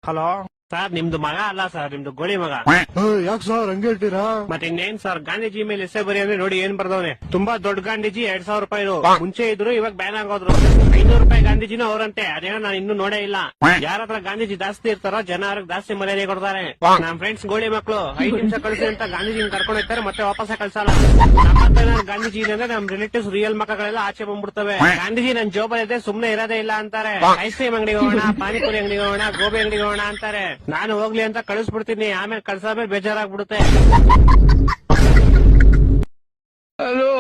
Hello sir, ನಿಮ್ದು ಮಗ ಅಲ್ಲ ಸರ್, ನಿಮ್ದು ಗೋಳಿ ಮಗ. ಯಾಕೆ ಸರ್ ಹಂಗೆ ಹೇಳ್ತೀರಾ? ಮತ್ತೆ ಇನ್ನೇನ್ ಸರ್, ಗಾಂಧೀಜಿ ಮೇಲೆ ಎಸೆ ಬರಿ ಅಂದ್ರೆ ನೋಡಿ ಏನ್ ಬರ್ದವನೆ. ತುಂಬಾ ದೊಡ್ಡ ಗಾಂಧೀಜಿ 2000 ರೂಪಾಯಿ ಮುಂಚೆ ಇದ್ರು, ಇವಾಗ ಬ್ಯಾನ್ ಆಗೋದ್ರು. 500 ರೂಪಾಯಿ ಗಾಂಧೀಜಿನೂ ಅವರಂತೆ. ಅದೇನೋ ನಾನು ಇನ್ನೂ ನೋಡೇ ಇಲ್ಲ. ಯಾರ ಹತ್ರ ಗಾಂಧೀಜಿ ಜಾಸ್ತಿ ಇರ್ತಾರೋ ಜನ ಅವ್ರಿಗೆ ಜಾಸ್ತಿ ಮರ್ಯಾದೆ ಕೊಡ್ತಾರೆ. ನಮ್ ಫ್ರೆಂಡ್ಸ್ ಗೋಳಿ ಮಕ್ಕಳು 5 ನಿಮಿಷ ಕಳಿಸಿ ಅಂತ ಗಾಂಧೀಜಿನ ಕರ್ಕೊಂಡು ಹೋಗ್ತಾರೆ, ಮತ್ತೆ ವಾಪಸ್ ಕಳ್ಸಲ್ಲ. ನಮ್ಮ ಗಾಂಧೀಜಿ ಅಂದ್ರೆ ನಮ್ ರಿಲೇಟಿವ್ಸ್ ರಿಯಲ್ ಮಕ್ಕಳೆಲ್ಲ ಆಚೆ ಬಂದ್ಬಿಡ್ತವೆ. ಗಾಂಧೀಜಿ ನನ್ ಜೋಬಲ್ ಇದೆ, ಸುಮ್ನೆ ಇರೋದೇ ಇಲ್ಲ ಅಂತಾರೆ. ಐಸ್ ಕ್ರೀಮ್ ಅಂಗಡಿಗೆ ಹೋಗೋಣ, ಪಾನಿಪುರಿ ಅಂಗಡಿಗೆ ಹೋಗೋಣ, ಗೋಬಿ ಅಂಗಡಿಗೆ ಹೋಗೋಣ ಅಂತಾರೆ. ನಾನು ಹೋಗ್ಲಿ ಅಂತ ಕಳಿಸ್ಬಿಡ್ತೀನಿ, ಆಮೇಲೆ ಕಳ್ಸಾದ್ಮೇಲೆ ಬೇಜಾರಾಗ್ಬಿಡುತ್ತೆ. ಹಲೋ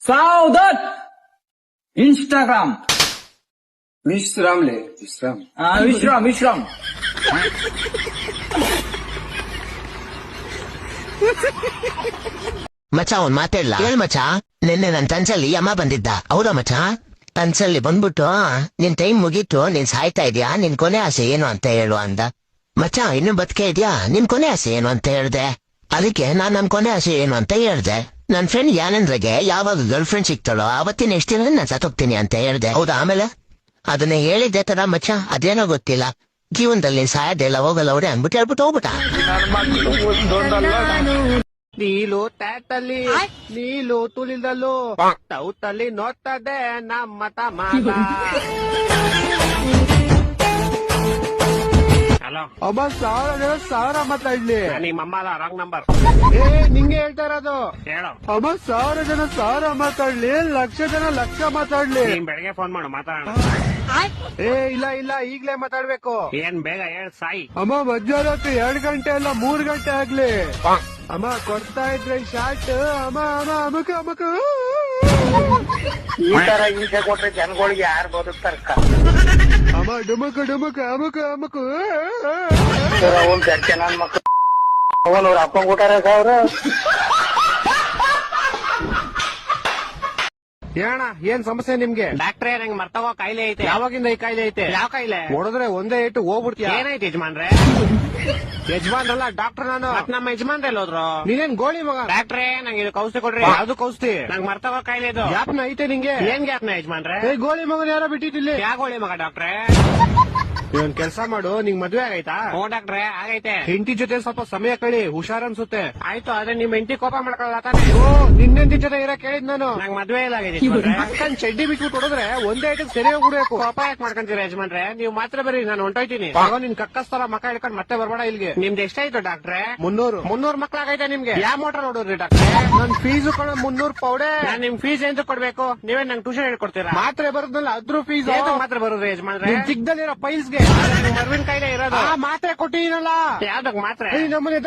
सावधान इंस्टाग्राम विश्राम ले विश्राम विश्राम विश्राम ಮಚ ಅವ್ನ್ ಮಾತಾಡ್ಲ ಹೇಳ್ ಮಚ. ನಿನ್ನೆ ನನ್ ಕನ್ಸಲ್ಲಿ ಅಮ್ಮ ಬಂದಿದ್ದ. ಹೌದಾ ಮಚ? ಕನ್ಸಲ್ಲಿ ಬಂದ್ಬಿಟ್ಟು ನಿನ್ ಟೈಮ್ ಮುಗೀತು, ನೀನ್ ಸಾಯ್ತಾ ಇದ್ಯಾ, ನಿನ್ ಕೊನೆ ಆಸೆ ಏನು ಅಂತ ಹೇಳು ಅಂದ. ಮಚ ಇನ್ನು ಬದುಕೆ ಇದ್ಯಾ, ನಿನ್ ಕೊನೆ ಆಸೆ ಏನು ಅಂತ ಹೇಳ್ದೆ. ಅದಕ್ಕೆ ನನ್ ಕೊನೆ ಆಸೆ ಏನು ಅಂತ ಹೇಳ್ದೆ. ನನ್ ಫ್ರೆಂಡ್ ಯಾನಂದ್ರಗೆ ಯಾವಾಗ ಗರ್ಲ್ ಫ್ರೆಂಡ್ ಸಿಕ್ತಾಳೋ ಅವತ್ತಿನ ಎಷ್ಟು ದಿನ ನಾನ್ ಸತ್ತೋಗ್ತೀನಿ ಅಂತ ಹೇಳ್ದೆ. ಹೌದಾ? ಆಮೇಲೆ ಅದನ್ನ ಹೇಳಿದ್ದೆ ತರ ಮಚ್ಚ, ಅದೇನೋ ಗೊತ್ತಿಲ್ಲ, ಜೀವನದಲ್ಲಿ ಸಾಯದೆಲ್ಲ ಹೋಗಲ್ಲ ಅವ್ರೆ ಅಂದ್ಬಿಟ್ಟು ಹೇಳ್ಬಿಟ್ಟು ಹೋಗ್ಬಿಟ್ಟ. ನೀಲು ಟ್ಯಾಟಲ್ಲಿ ನೀಲು ತುಳಿದಲು ಟೌಟಲ್ಲಿ ನೋಡ್ತದೆ ನಮ್ಮ ತಮಾಷ. ಹಲೋ ಅಮ್ಮ, 1000 ಜನ 1000 ಮಾತಾಡ್ಲಿ. ನಿಮ್ಮ ಅಮ್ಮ ರಾಂಗ್ ನಂಬರ್. ನಿಂಗೆ ಹೇಳ್ತಾ ಇರೋದು. ಹೇಳು. ಅಮ್ಮ, 1000 ಜನ 1000 ಮಾತಾಡ್ಲಿ, 1,00,000 ಜನ 1,00,000 ಮಾತಾಡ್ಲಿ. ನೀನ್ ಬೆಳಗ್ಗೆ ಫೋನ್ ಮಾಡು, ಮಾತಾಡೋಣ. ಇಲ್ಲ ಇಲ್ಲ, ಈಗ್ಲೇ ಮಾತಾಡ್ಬೇಕು. ಏನ್ ಬೇಗ ಹೇಳ್ ಸಾಯಿ. ಅಮ್ಮ, ಮಧ್ಯಾಹ್ನ 2 ಗಂಟೆ ಅಲ್ಲ 3 ಗಂಟೆ ಆಗ್ಲಿ. ಅಮ್ಮ, ಕೊಡ್ತಾ ಇದ್ರೆ ಶಾರ್ಟ್. ಅಮ್ಮ ಅಮ್ಮ ಅಮಕ ಅಮಕ. ಈ ತರ ಹಿಂಸೆ ಕೊಟ್ರೆ ಜನಗಳಿಗೆ ಯಾರು ಬದುಕ್ತಾರ? ಅಮ್ಮ, ಡುಮಕ ಡುಮಕ ಅಮಕ ಅಮಕ. ನನ್ ಮಕ್ಳು ಅವ್ರ ಅಪ್ಪ ಕೊಟ್ಟಾರ ಸಾವಿರ. ಏನ ಏನ್ ಸಮಸ್ಯೆ ನಿಮ್ಗೆ? ಡಾಕ್ಟ್ರೇ, ನಂಗೆ ಮರ್ತೋಗೋ ಕಾಯಿಲೆ ಐತೆ. ಯಾವಾಗಿಂದ ಈ ಕಾಯಿಲೆ ಐತೆ? ಯಾವ ಕಾಯಿಲೆ? ಹೊಡೆದ್ರೆ ಒಂದೇ ಇಟ್ಟು ಹೋಗ್ಬಿಡ್ತೀಯ. ಏನಾಯ್ತು ಯಜಮಾನ್ರೆ? ಯಜಮಾನ್ರಲ್ಲ, ಡಾಕ್ಟರ್ ನಾನು. ನಮ್ಮ ಯಜಮಾನ್ರೆ ಹೋದ್ರು. ನೀನೇನ್ ಗೋಳಿ ಮಗ? ಡಾಕ್ಟ್ರೇ, ನಂಗೆ ಇದು ಔಷಧಿ ಕೊಡ್ರಿ. ಯಾವ್ದು ಔಷಧಿ? ನಂಗೆ ಮರ್ತೋಗೋ ಕಾಯಿಲೆ ಇದು. ಗ್ಯಾಪ್ನ ಐತೆ ನಿಂಗೆ? ಏನ್ ಗ್ಯಾಪ್ನ ಯಜಮಾನ್ರೆ? ಗೋಳಿ ಮಗನ ಯಾರೋ ಬಿಟ್ಟಿದ್ದಿಲ್ಲಿ. ಯಾ ಗೋಳಿ ಮಗ ಡಾಕ್ಟ್ರೇ? ನೀನ್ ಕೆಲ್ಸ ಮಾಡು, ನಿಂಗ್ ಮದ್ವೆ ಆಗೈತಾ? ಹ್ಞೂ ಡಾಕ್ಟ್ರೆ, ಆಗೈತೆ. ಹೆಂಡತಿ ಜೊತೆ ಸ್ವಲ್ಪ ಸಮಯ ಕಳಿ, ಹುಷಾರ್ ಅನ್ಸುತ್ತೆ. ಆಯ್ತು, ಆದ್ರೆ ನಿಮ್ ಹೆಂಡತಿ ಕೋಪ ಮಾಡ್ಕೊಳ್ಳ ತಾನೆ? ಓ, ನಿನ್ನೆಂಟಿ ಜೊತೆ ಇರೋ ಕೇಳಿದ್ ನಾನು. ನಂಗೆ ಮದ್ವೆ ಇಲ್ಲ ಆಗಿದೆ. ಅಕ್ಕನ್ ಚಡ್ಡಿ ಬಿಟ್ಬಿಟ್ಟು ಹೊಡೆದ್ರೆ ಒಂದೇ ಐಟಕ್ ಸರಿ ಹೋಗ್ಬಿಡ್ಬೇಕು. ಕೋಪ ಯಾಕೆ ಮಾಡ್ಕೊಂತೀರ ಯಜಮಾನ್ರೆ? ನೀವು ಮಾತ್ರ ಬರೀ, ನಾನು ಹೊಂಟೋಯ್ತೀನಿ. ನಿನ್ ಕಕ್ಕಸ್ತರ ಮಕ್ಕ ಹಿಡ್ಕೊಂಡು ಮತ್ತೆ ಬರ್ಬೇಡ ಇಲ್ಲಿಗೆ. ನಿಮ್ದು ಎಷ್ಟಾಯ್ತು ಡಾಕ್ಟ್ರೆ? 300 ಮಕ್ಳಾಗೈತೆ ನಿಮ್ಗೆ? ಯಾವ ಮೋಟರ್ ನೋಡಿದ್ರಿ ಡಾಕ್ಟ್ರೆ? ನನ್ ಫೀಸ್ 300 ಪೌಡೆ. ನಾನ್ ನಿಮ್ ಫೀಸ್ ಎಂತ ಕೊಡ್ಬೇಕು? ನೀವೇ ನಂಗೆ ಟ್ಯೂಷನ್ ಹೇಳ್ಕೊಡ್ತೀರಾ? ಮಾತ್ರೆ ಬರೋದ್ನಲ್ಲ ಅದ್ರ ಫೀಸ್ ಮಾತ್ರ ಬರೋದು ಯಜಮಾನ್ರೆ. ಚಿಕ್ಕದಲ್ಲಿರೋ ಪೈಲ್ಸ್ಗೆ ಮರ್ವಿನ ಕಾಯಿಲೆ ಇರೋದು. ಮಾತ್ರೆ ಕೊಟ್ಟಿನಲ್ಲ. ಯಾವ್ದಕ್ ಮಾತ್ರೆ? ನಮ್ಮನೆ